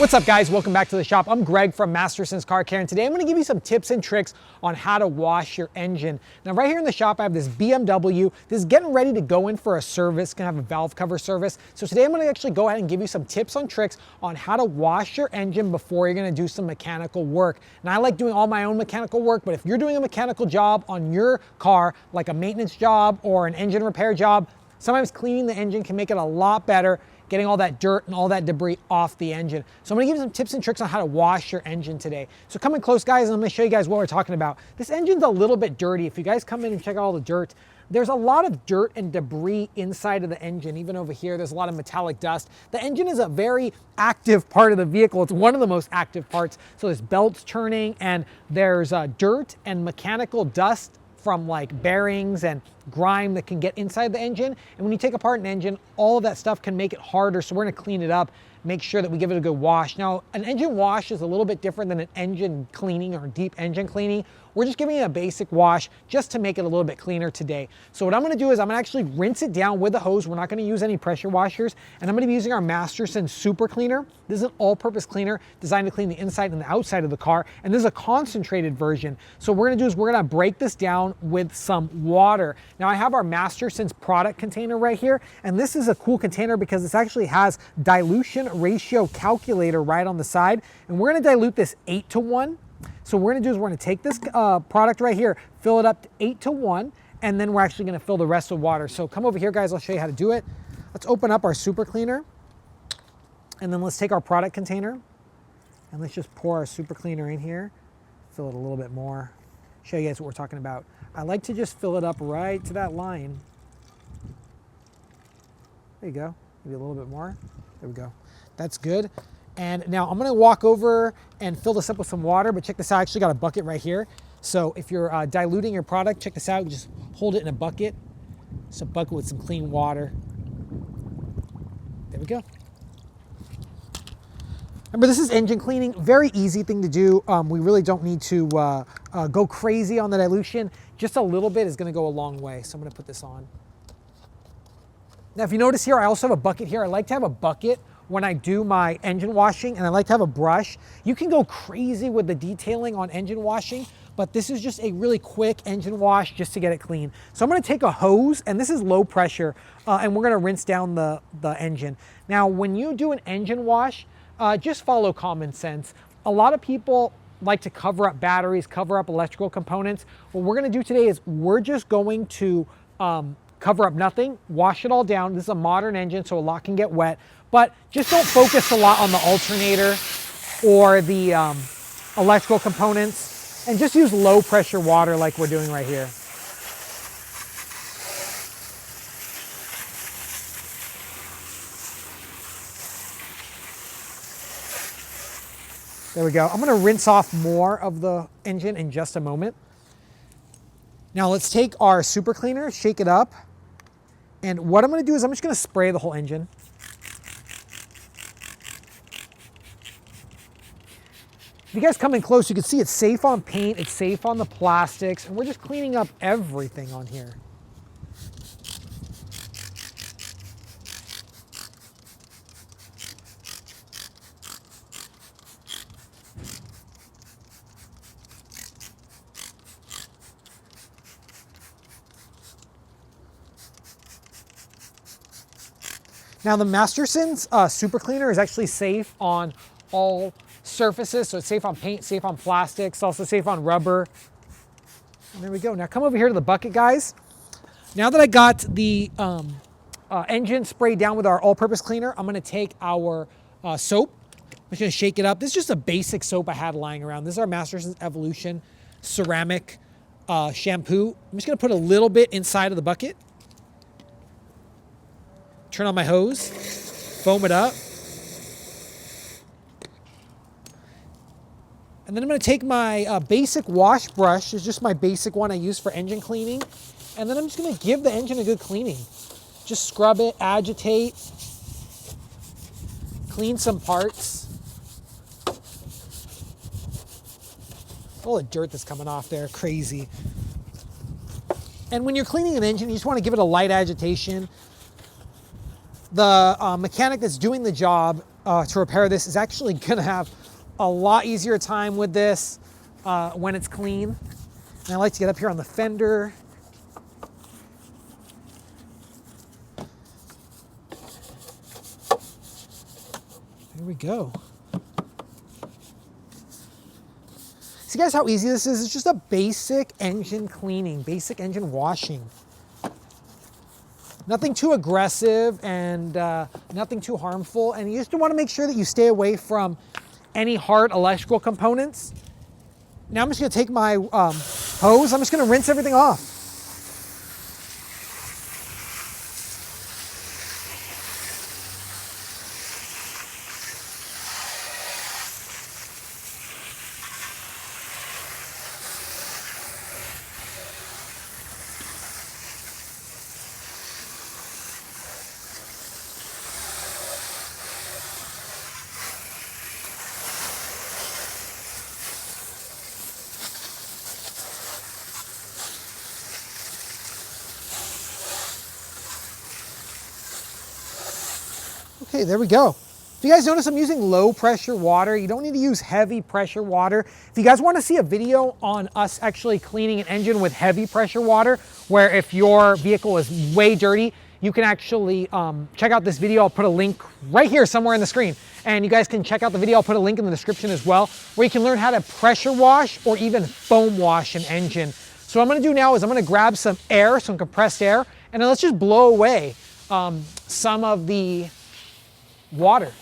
What's up guys, welcome back to the shop. I'm Greg from Masterson's Car Care, and today I'm going to give you some tips and tricks on how to wash your engine. Now right here in the shop I have this BMW. This is getting ready to go in for a service, going to have a valve cover service. So today I'm going to actually go ahead and give you some tips and tricks on how to wash your engine before you're going to do some mechanical work. And I like doing all my own mechanical work, but if you're doing a mechanical job on your car, like a maintenance job or an engine repair job, sometimes cleaning the engine can make it a lot better, getting all that dirt and all that debris off the engine. So I'm gonna give you some tips and tricks on how to wash your engine today. So come in close guys, and I'm gonna show you guys what we're talking about. This engine's a little bit dirty. If you guys come in and check out all the dirt, there's a lot of dirt and debris inside of the engine. Even over here, there's a lot of metallic dust. The engine is a very active part of the vehicle. It's one of the most active parts. So there's belts turning, and there's dirt and mechanical dust from like bearings and grime that can get inside the engine. And when you take apart an engine, all of that stuff can make it harder. So we're gonna clean it up, make sure that we give it a good wash. Now, an engine wash is a little bit different than an engine cleaning or deep engine cleaning. We're just giving it a basic wash just to make it a little bit cleaner today. So what I'm gonna do is I'm gonna actually rinse it down with a hose. We're not gonna use any pressure washers. And I'm gonna be using our Masterson Super Cleaner. This is an all-purpose cleaner designed to clean the inside and the outside of the car. And this is a concentrated version. So what we're gonna do is we're gonna break this down with some water. Now I have our Masterson's product container right here. And this is a cool container because this actually has dilution ratio calculator right on the side. And we're gonna dilute this 8:1. So what we're gonna do is we're gonna take this product right here, fill it up to 8:1, and then we're actually gonna fill the rest with water. So come over here guys, I'll show you how to do it. Let's open up our super cleaner, and then let's take our product container, and let's just pour our super cleaner in here, fill it a little bit more, show you guys what we're talking about. I like to just fill it up right to that line. There you go, maybe a little bit more. There we go, that's good. And now I'm gonna walk over and fill this up with some water, but check this out, I actually got a bucket right here. So if you're diluting your product, check this out, you just hold it in a bucket. It's a bucket with some clean water. There we go. Remember, this is engine cleaning, very easy thing to do. We really don't need to go crazy on the dilution. Just a little bit is gonna go a long way. So I'm gonna put this on. Now, if you notice here, I also have a bucket here. I like to have a bucket when I do my engine washing, and I like to have a brush. You can go crazy with the detailing on engine washing, but this is just a really quick engine wash just to get it clean. So I'm gonna take a hose, and this is low pressure, and we're gonna rinse down the engine. Now, when you do an engine wash, just follow common sense. A lot of people like to cover up batteries, cover up electrical components. What we're gonna do today is we're just going to cover up nothing, wash it all down. This is a modern engine, so a lot can get wet, but just don't focus a lot on the alternator or the electrical components, and just use low pressure water like we're doing right here. There we go. I'm gonna rinse off more of the engine in just a moment. Now let's take our super cleaner, shake it up, and what I'm gonna do is I'm just gonna spray the whole engine. If you guys come in close, you can see it's safe on paint, it's safe on the plastics, and we're just cleaning up everything on here. Now the Masterson's Super Cleaner is actually safe on all surfaces. So it's safe on paint, safe on plastics, also safe on rubber. And there we go. Now come over here to the bucket, guys. Now that I got the engine sprayed down with our all-purpose cleaner, I'm gonna take our soap. I'm just gonna shake it up. This is just a basic soap I had lying around. This is our Masterson's Evolution ceramic shampoo. I'm just gonna put a little bit inside of the bucket. Turn on my hose, foam it up. And then I'm gonna take my basic wash brush. It's just my basic one I use for engine cleaning. And then I'm just gonna give the engine a good cleaning. Just scrub it, agitate, clean some parts. All the dirt that's coming off there, crazy. And when you're cleaning an engine, you just wanna give it a light agitation. the mechanic that's doing the job to repair this is actually gonna have a lot easier time with this when it's clean. And I like to get up here on the fender. There we go. See guys how easy this is? It's just a basic engine cleaning, basic engine washing. Nothing too aggressive and nothing too harmful. And you just want to make sure that you stay away from any hard electrical components. Now I'm just gonna take my hose, I'm just gonna rinse everything off. Okay, there we go. If you guys notice, I'm using low pressure water. You don't need to use heavy pressure water. If you guys want to see a video on us actually cleaning an engine with heavy pressure water, where if your vehicle is way dirty, you can actually check out this video. I'll put a link right here somewhere on the screen. And you guys can check out the video. I'll put a link in the description as well, where you can learn how to pressure wash or even foam wash an engine. So what I'm gonna do now is I'm gonna grab some air, some compressed air, and then let's just blow away some of the water.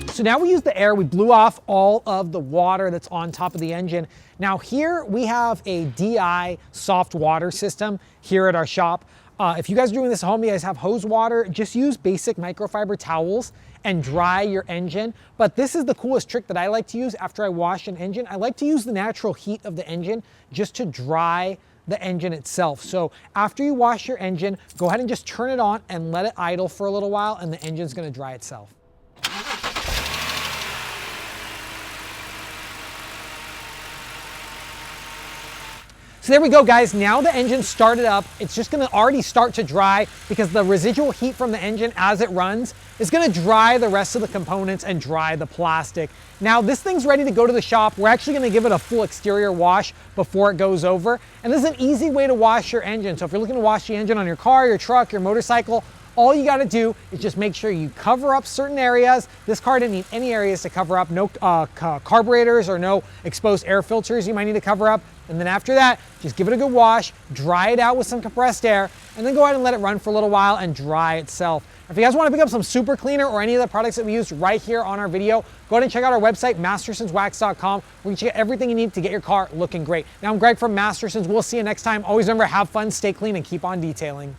So now we use the air, we blew off all of the water that's on top of the engine. Now here we have a DI soft water system here at our shop. If you guys are doing this at home, you guys have hose water, just use basic microfiber towels and dry your engine. But this is the coolest trick that I like to use after I wash an engine. I like to use the natural heat of the engine just to dry the engine itself. So after you wash your engine, go ahead and just turn it on and let it idle for a little while, and the engine's gonna dry itself. So there we go, guys. Now the engine started up. It's just gonna already start to dry because the residual heat from the engine as it runs is gonna dry the rest of the components and dry the plastic. Now this thing's ready to go to the shop. We're actually gonna give it a full exterior wash before it goes over. And this is an easy way to wash your engine. So if you're looking to wash the engine on your car, your truck, your motorcycle, all you gotta do is just make sure you cover up certain areas. This car didn't need any areas to cover up, no carburetors or no exposed air filters you might need to cover up. And then after that, just give it a good wash, dry it out with some compressed air, and then go ahead and let it run for a little while and dry itself. If you guys want to pick up some super cleaner or any of the products that we used right here on our video, go ahead and check out our website, mastersonswax.com, where you can get everything you need to get your car looking great. Now I'm Greg from Mastersons. We'll see you next time. Always remember, have fun, stay clean, and keep on detailing.